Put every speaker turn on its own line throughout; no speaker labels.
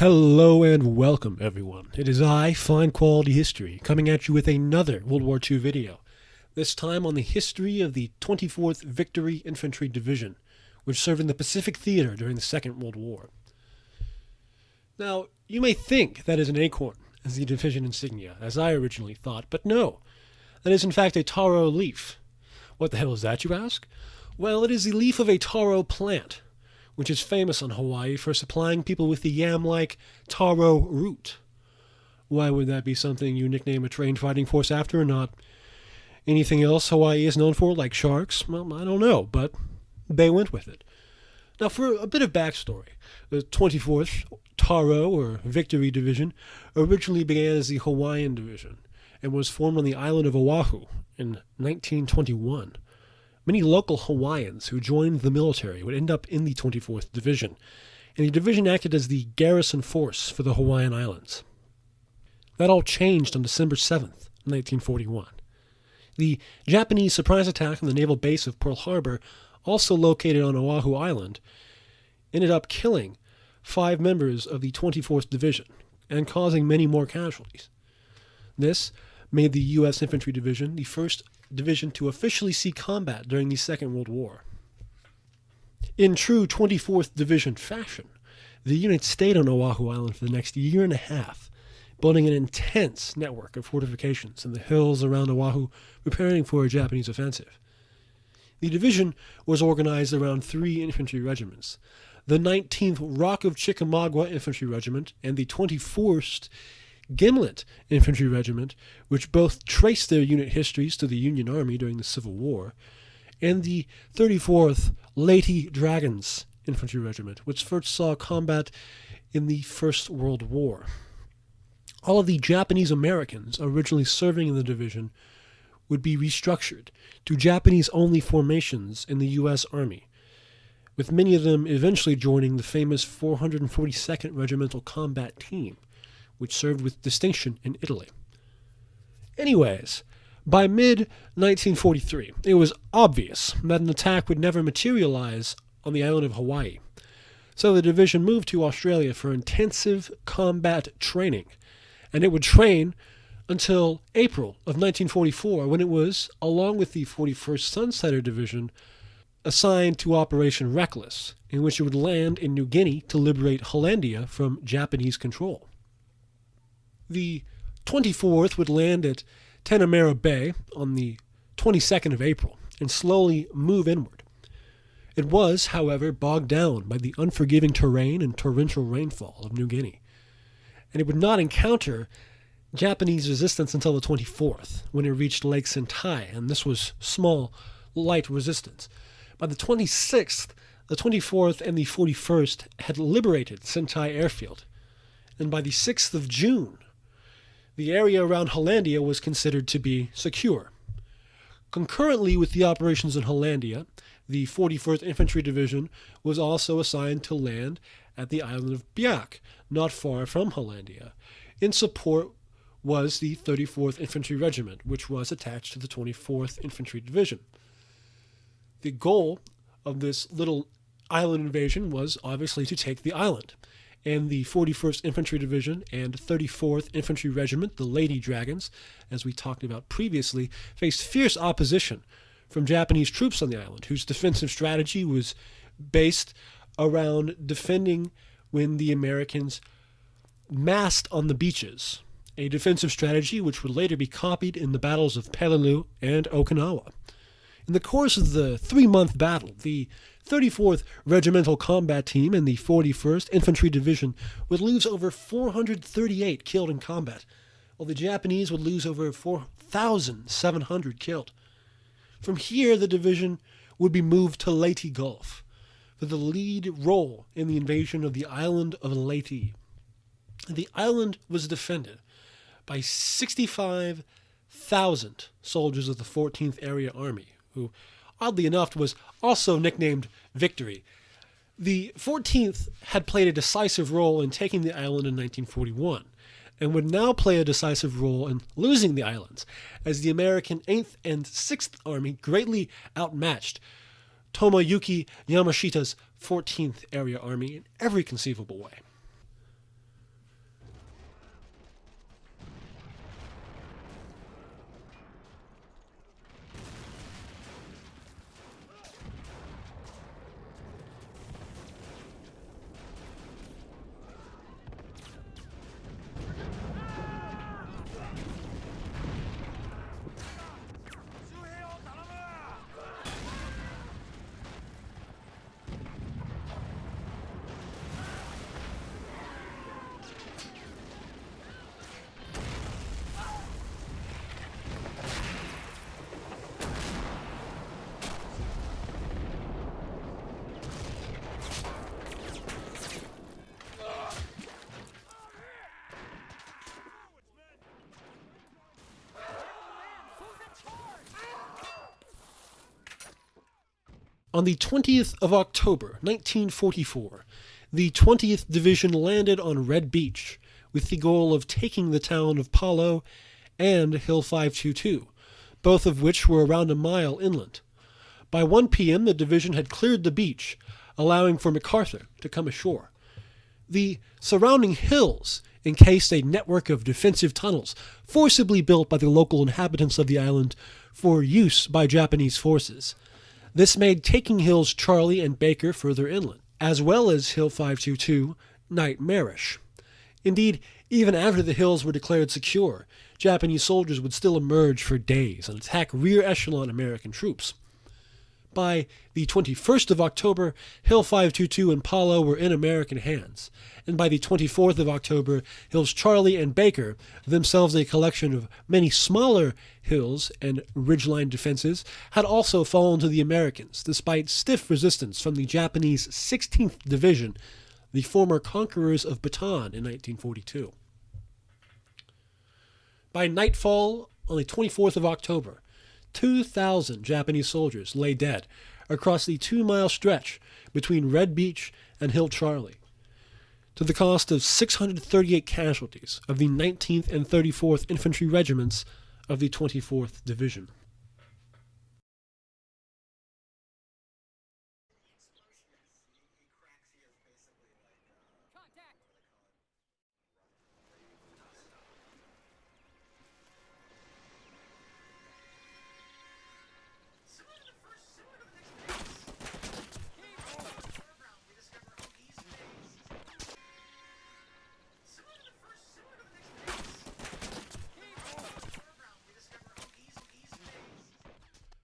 Hello and welcome, everyone. It is I, Fine Quality History, coming at you with another World War II video, this time on the history of the 24th Victory Infantry Division, which served in the Pacific Theater during the Second World War. Now, you may think that is an acorn as the division insignia, as I originally thought, but no, that is in fact a taro leaf. What the hell is that, you ask? Well, it is the leaf of a taro plant, which is famous on Hawaii for supplying people with the yam-like taro root. Why would that be something you nickname a trained fighting force after and not anything else Hawaii is known for, like sharks? Well, I don't know, but they went with it. Now, for a bit of backstory, the 24th Taro, or Victory Division, originally began as the Hawaiian Division and was formed on the island of Oahu in 1921. Many local Hawaiians who joined the military would end up in the 24th Division, and the division acted as the garrison force for the Hawaiian Islands. That all changed on December 7th, 1941. The Japanese surprise attack on the naval base of Pearl Harbor, also located on Oahu Island, ended up killing 5 members of the 24th Division and causing many more casualties. This made the U.S. Infantry Division the first division to officially see combat during the Second World War. In true 24th Division fashion, the unit stayed on Oahu Island for the next year and a half, building an intense network of fortifications in the hills around Oahu, preparing for a Japanese offensive. The division was organized around 3 infantry regiments: the 19th Rock of Chickamauga Infantry Regiment and the 24th Gimlet Infantry Regiment, which both traced their unit histories to the Union Army during the Civil War, and the 34th Lady Dragons Infantry Regiment, which first saw combat in the First World War. All of the Japanese Americans originally serving in the division would be restructured to Japanese-only formations in the U.S. Army, with many of them eventually joining the famous 442nd Regimental Combat Team, which served with distinction in Italy. Anyways, by mid-1943, it was obvious that an attack would never materialize on the island of Hawaii, so the division moved to Australia for intensive combat training, and it would train until April of 1944, when it was, along with the 41st Sunsetter Division, assigned to Operation Reckless, in which it would land in New Guinea to liberate Hollandia from Japanese control. The 24th would land at Tanamera Bay on the 22nd of April and slowly move inward. It was, however, bogged down by the unforgiving terrain and torrential rainfall of New Guinea, and it would not encounter Japanese resistance until the 24th, when it reached Lake Sentai, and this was small, light resistance. By the 26th, the 24th and the 41st had liberated Sentai Airfield, and by the 6th of June, the area around Hollandia was considered to be secure. Concurrently with the operations in Hollandia, the 41st Infantry Division was also assigned to land at the island of Biak, not far from Hollandia. In support was the 34th Infantry Regiment, which was attached to the 24th Infantry Division. The goal of this little island invasion was obviously to take the island, and the 41st Infantry Division and 34th Infantry Regiment, the Lady Dragons, as we talked about previously, faced fierce opposition from Japanese troops on the island, whose defensive strategy was based around defending when the Americans massed on the beaches, a defensive strategy which would later be copied in the battles of Peleliu and Okinawa. In the course of the 3-month battle, the 34th Regimental Combat Team and the 41st Infantry Division would lose over 438 killed in combat, while the Japanese would lose over 4,700 killed. From here, the division would be moved to Leyte Gulf for the lead role in the invasion of the island of Leyte. The island was defended by 65,000 soldiers of the 14th Area Army, who, oddly enough, was also nicknamed Victory. The 14th had played a decisive role in taking the island in 1941, and would now play a decisive role in losing the islands, as the American 8th and 6th Army greatly outmatched Tomoyuki Yamashita's 14th Area Army in every conceivable way. On the 20th of October, 1944, the 20th Division landed on Red Beach with the goal of taking the town of Palo and Hill 522, both of which were around a mile inland. By 1 p.m., the division had cleared the beach, allowing for MacArthur to come ashore. The surrounding hills encased a network of defensive tunnels forcibly built by the local inhabitants of the island for use by Japanese forces. This made taking Hills Charlie and Baker further inland, as well as Hill 522, nightmarish. Indeed, even after the hills were declared secure, Japanese soldiers would still emerge for days and attack rear echelon American troops. By the 21st of October, Hill 522 and Palo were in American hands, and by the 24th of October, Hills Charlie and Baker, themselves a collection of many smaller hills and ridgeline defenses, had also fallen to the Americans, despite stiff resistance from the Japanese 16th Division, the former conquerors of Bataan in 1942. By nightfall on the 24th of October, 2,000 Japanese soldiers lay dead across the 2-mile stretch between Red Beach and Hill Charlie, to the cost of 638 casualties of the 19th and 34th Infantry Regiments of the 24th Division.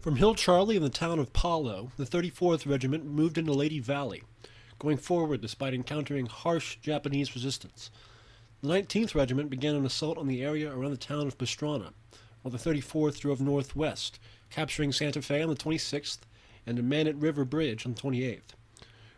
From Hill Charlie and the town of Palo, the 34th Regiment moved into Lady Valley, going forward despite encountering harsh Japanese resistance. The 19th Regiment began an assault on the area around the town of Pastrana, while the 34th drove northwest, capturing Santa Fe on the 26th and the Manat River Bridge on the 28th.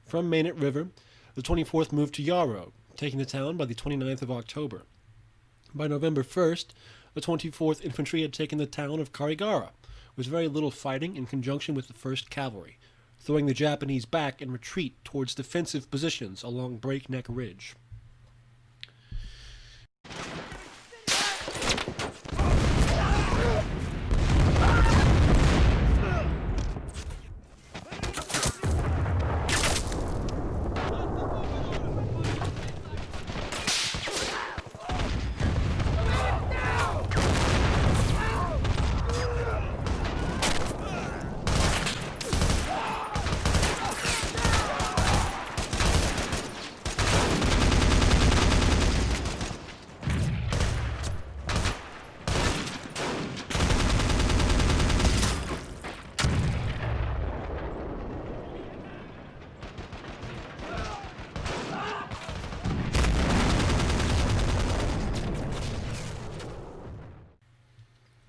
From Manat River, the 24th moved to Yarrow, taking the town by the 29th of October. By November 1st, the 24th Infantry had taken the town of Karigara, with very little fighting in conjunction with the 1st Cavalry, throwing the Japanese back in retreat towards defensive positions along Breakneck Ridge.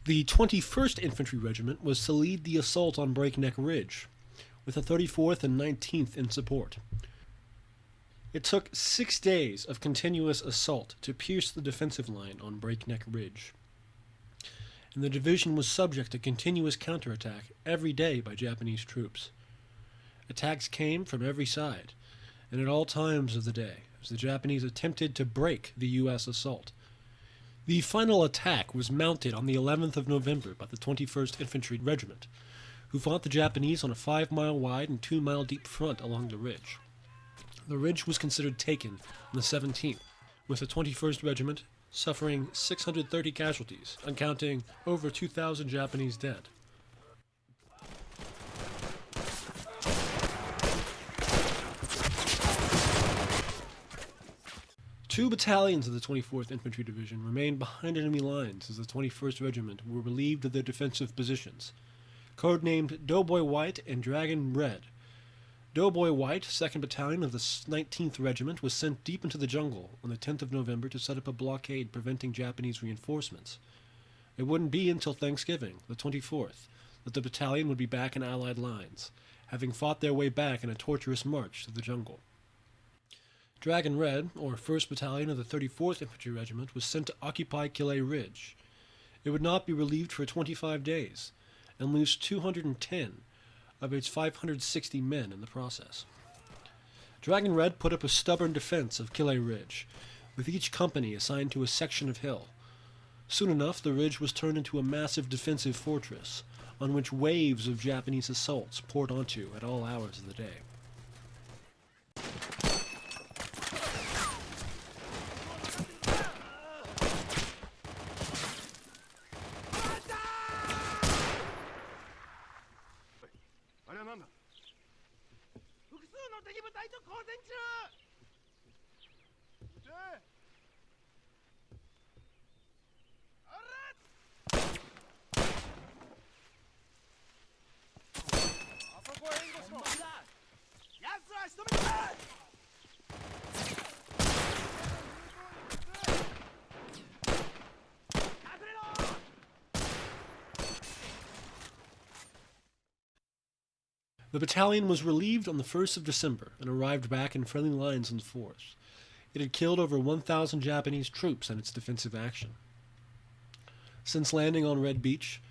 The 21st Infantry Regiment was to lead the assault on Breakneck Ridge, with the 34th and 19th in support. It took 6 days of continuous assault to pierce the defensive line on Breakneck Ridge, and the division was subject to continuous counterattack every day by Japanese troops. Attacks came from every side, and at all times of the day, as the Japanese attempted to break the U.S. assault. The final attack was mounted on the 11th of November by the 21st Infantry Regiment, who fought the Japanese on a 5-mile wide and 2-mile deep front along the ridge. The ridge was considered taken on the 17th, with the 21st Regiment suffering 630 casualties, and counting over 2,000 Japanese dead. Two battalions of the 24th Infantry Division remained behind enemy lines as the 21st Regiment were relieved of their defensive positions, codenamed Doughboy White and Dragon Red. Doughboy White, 2nd Battalion of the 19th Regiment, was sent deep into the jungle on the 10th of November to set up a blockade preventing Japanese reinforcements. It wouldn't be until Thanksgiving, the 24th, that the battalion would be back in Allied lines, having fought their way back in a torturous march through the jungle. Dragon Red, or 1st Battalion of the 34th Infantry Regiment, was sent to occupy Quillet Ridge. It would not be relieved for 25 days, and lose 210 of its 560 men in the process. Dragon Red put up a stubborn defense of Killay Ridge, with each company assigned to a section of hill. Soon enough, the ridge was turned into a massive defensive fortress, on which waves of Japanese assaults poured onto at all hours of the day. The battalion was relieved on the 1st of December and arrived back in friendly lines on the 4th. It had killed over 1,000 Japanese troops in its defensive action. Since landing on Red Beach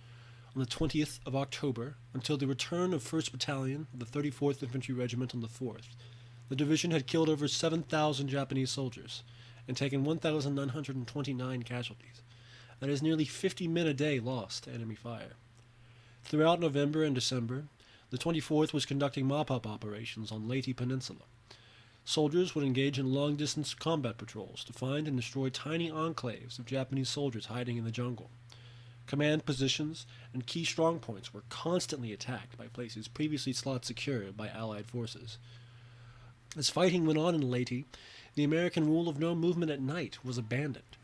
on the 20th of October until the return of 1st Battalion of the 34th Infantry Regiment on the 4th, the division had killed over 7,000 Japanese soldiers and taken 1,929 casualties. That is nearly 50 men a day lost to enemy fire. Throughout November and December, the 24th was conducting mop-up operations on Leyte Peninsula. Soldiers would engage in long-distance combat patrols to find and destroy tiny enclaves of Japanese soldiers hiding in the jungle. Command positions and key strongpoints were constantly attacked by places previously thought secure by Allied forces. As fighting went on in Leyte, the American rule of no movement at night was abandoned.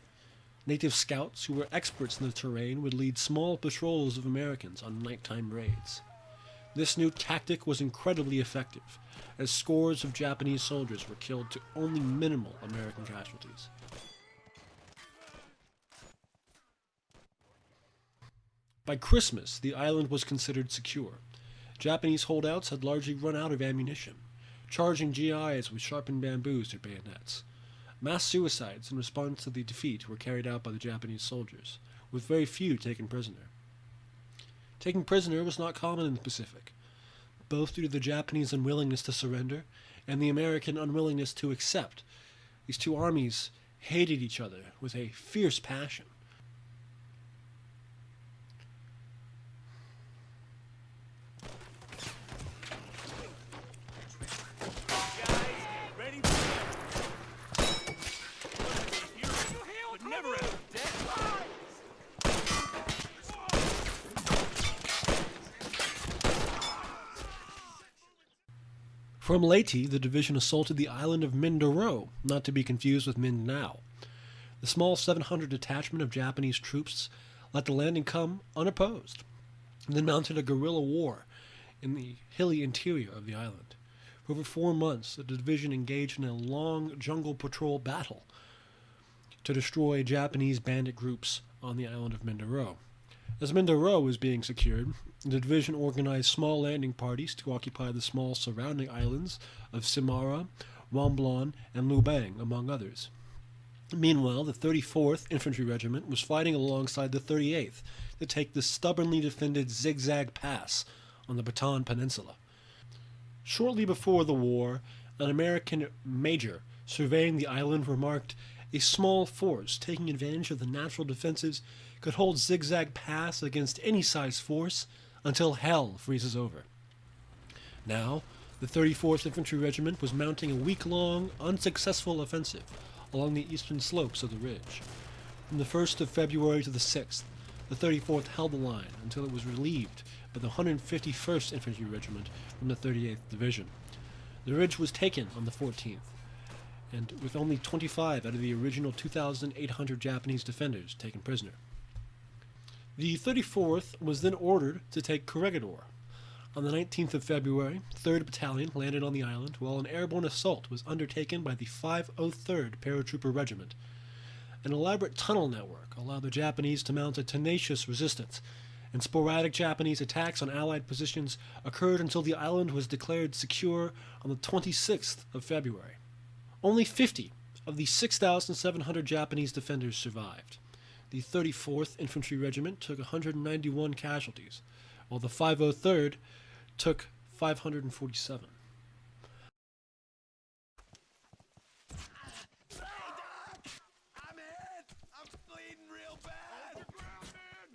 Native scouts who were experts in the terrain would lead small patrols of Americans on nighttime raids. This new tactic was incredibly effective, as scores of Japanese soldiers were killed to only minimal American casualties. By Christmas, the island was considered secure. Japanese holdouts had largely run out of ammunition, charging GIs with sharpened bamboos or bayonets. Mass suicides in response to the defeat were carried out by the Japanese soldiers, with very few taken prisoner. Taking prisoner was not common in the Pacific, both due to the Japanese unwillingness to surrender and the American unwillingness to accept. These two armies hated each other with a fierce passion. From Leyte, the division assaulted the island of Mindoro, not to be confused with Mindanao. The small 700 detachment of Japanese troops let the landing come unopposed, and then mounted a guerrilla war in the hilly interior of the island. For over 4 months, the division engaged in a long jungle patrol battle to destroy Japanese bandit groups on the island of Mindoro. As Mindoro was being secured, the division organized small landing parties to occupy the small surrounding islands of Simara, Wamblon, and Lubang, among others. Meanwhile, the 34th Infantry Regiment was fighting alongside the 38th to take the stubbornly defended Zigzag Pass on the Bataan Peninsula. Shortly before the war, an American major surveying the island remarked, "A small force taking advantage of the natural defenses could hold Zigzag Pass against any size force until hell freezes over." Now, the 34th Infantry Regiment was mounting a week-long, unsuccessful offensive along the eastern slopes of the ridge. From the 1st of February to the 6th, the 34th held the line until it was relieved by the 151st Infantry Regiment from the 38th Division. The ridge was taken on the 14th, and with only 25 out of the original 2,800 Japanese defenders taken prisoner. The 34th was then ordered to take Corregidor. On the 19th of February, 3rd Battalion landed on the island while an airborne assault was undertaken by the 503rd Paratrooper Regiment. An elaborate tunnel network allowed the Japanese to mount a tenacious resistance, and sporadic Japanese attacks on Allied positions occurred until the island was declared secure on the 26th of February. Only 50 of the 6,700 Japanese defenders survived. The 34th Infantry Regiment took 191 casualties, while the 503rd took 547.
I'm hit! I'm bleeding real bad! Overground, man!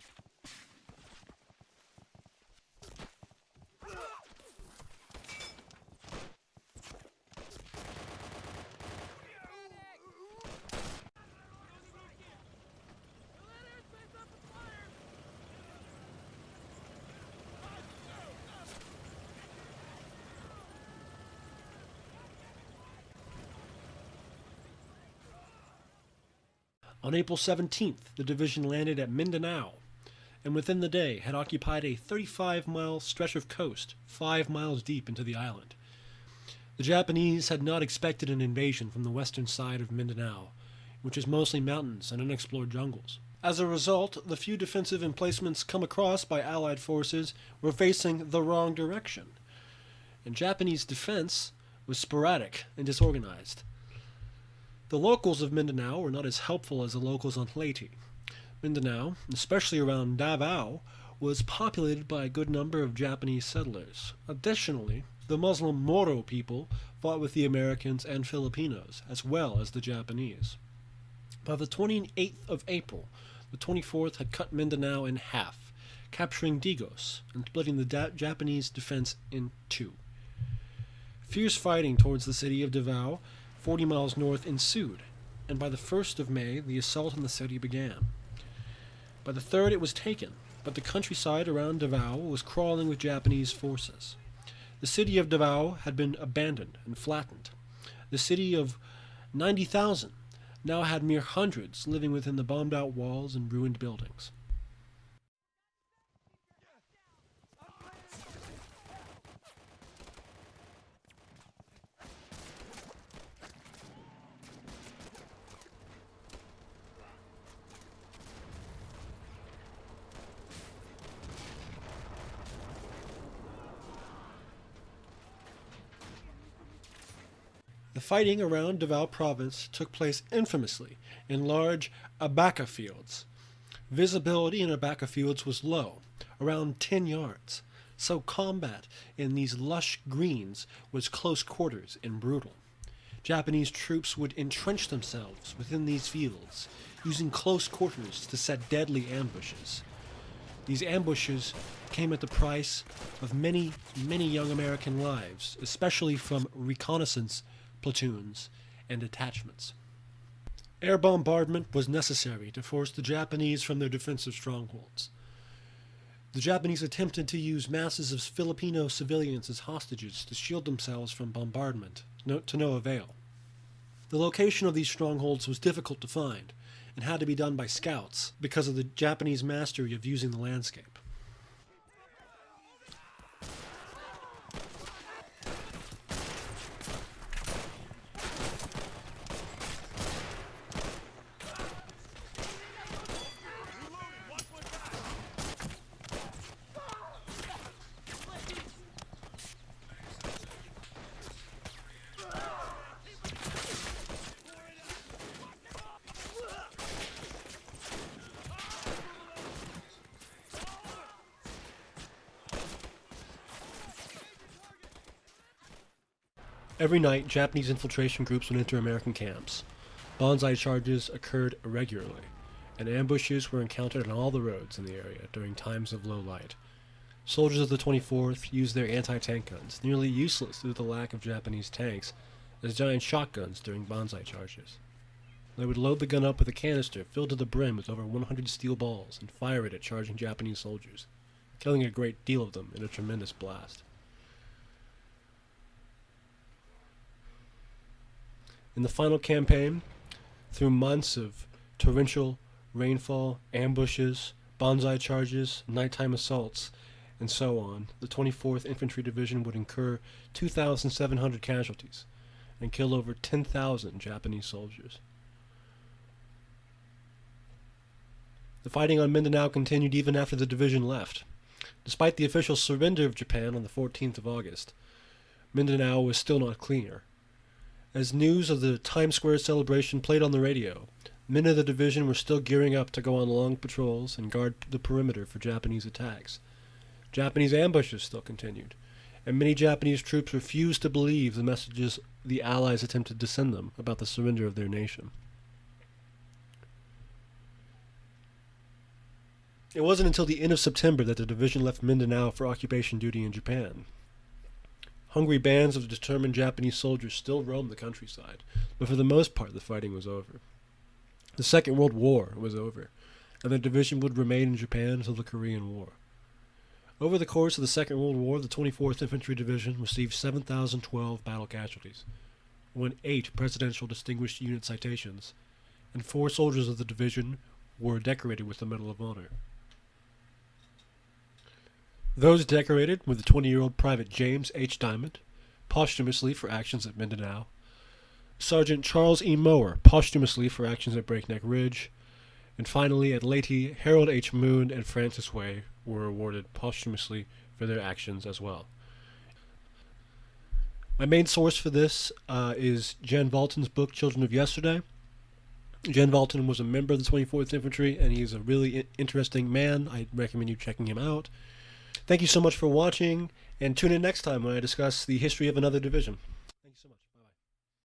On April 17th, the division landed at Mindanao, and within the day had occupied a 35-mile stretch of coast 5 miles deep into the island. The Japanese had not expected an invasion from the western side of Mindanao, which is mostly mountains and unexplored jungles. As a result, the few defensive emplacements come across by Allied forces were facing the wrong direction, and Japanese defense was sporadic and disorganized. The locals of Mindanao were not as helpful as the locals on Leyte. Mindanao, especially around Davao, was populated by a good number of Japanese settlers. Additionally, the Muslim Moro people fought with the Americans and Filipinos, as well as the Japanese. By the 28th of April, the 24th had cut Mindanao in half, capturing Digos and splitting the Japanese defense in two. Fierce fighting towards the city of Davao, 40 miles north, ensued, and by the 1st of May, the assault on the city began. By the 3rd, it was taken, but the countryside around Davao was crawling with Japanese forces. The city of Davao had been abandoned and flattened. The city of 90,000 now had mere hundreds living within the bombed-out walls and ruined buildings. The fighting around Davao Province took place infamously in large abaca fields. Visibility in abaca fields was low, around 10 yards, so combat in these lush greens was close quarters and brutal. Japanese troops would entrench themselves within these fields, using close quarters to set deadly ambushes. These ambushes came at the price of many, many young American lives, especially from reconnaissance platoons and detachments. Air bombardment was necessary to force the Japanese from their defensive strongholds. The Japanese attempted to use masses of Filipino civilians as hostages to shield themselves from bombardment, to no avail. The location of these strongholds was difficult to find and had to be done by scouts because of the Japanese mastery of using the landscape. Every night, Japanese infiltration groups would enter American camps. Banzai charges occurred irregularly, and ambushes were encountered on all the roads in the area during times of low light. Soldiers of the 24th used their anti-tank guns, nearly useless due to the lack of Japanese tanks, as giant shotguns during banzai charges. They would load the gun up with a canister filled to the brim with over 100 steel balls and fire it at charging Japanese soldiers, killing a great deal of them in a tremendous blast. In the final campaign, through months of torrential rainfall, ambushes, banzai charges, nighttime assaults, and so on, the 24th Infantry Division would incur 2,700 casualties and kill over 10,000 Japanese soldiers. The fighting on Mindanao continued even after the division left. Despite the official surrender of Japan on the 14th of August, Mindanao was still not clear. As news of the Times Square celebration played on the radio, men of the division were still gearing up to go on long patrols and guard the perimeter for Japanese attacks. Japanese ambushes still continued, and many Japanese troops refused to believe the messages the Allies attempted to send them about the surrender of their nation. It wasn't until the end of September that the division left Mindanao for occupation duty in Japan. Hungry bands of determined Japanese soldiers still roamed the countryside, but for the most part the fighting was over. The Second World War was over, and the division would remain in Japan until the Korean War. Over the course of the Second World War, the 24th Infantry Division received 7,012 battle casualties, won 8 Presidential Distinguished Unit citations, and 4 soldiers of the division were decorated with the Medal of Honor. Those decorated were the 20-year-old Private James H. Diamond, posthumously for actions at Mindanao, Sergeant Charles E. Mower, posthumously for actions at Breakneck Ridge, and finally at Leyte, Harold H. Moon and Francis Way were awarded posthumously for their actions as well. My main source for this is Jan Valton's book, Children of Yesterday. Jan Valton was a member of the 24th Infantry, and he's a really interesting man. I recommend you checking him out. Thank you so much for watching, and tune in next time when I discuss the history of another division.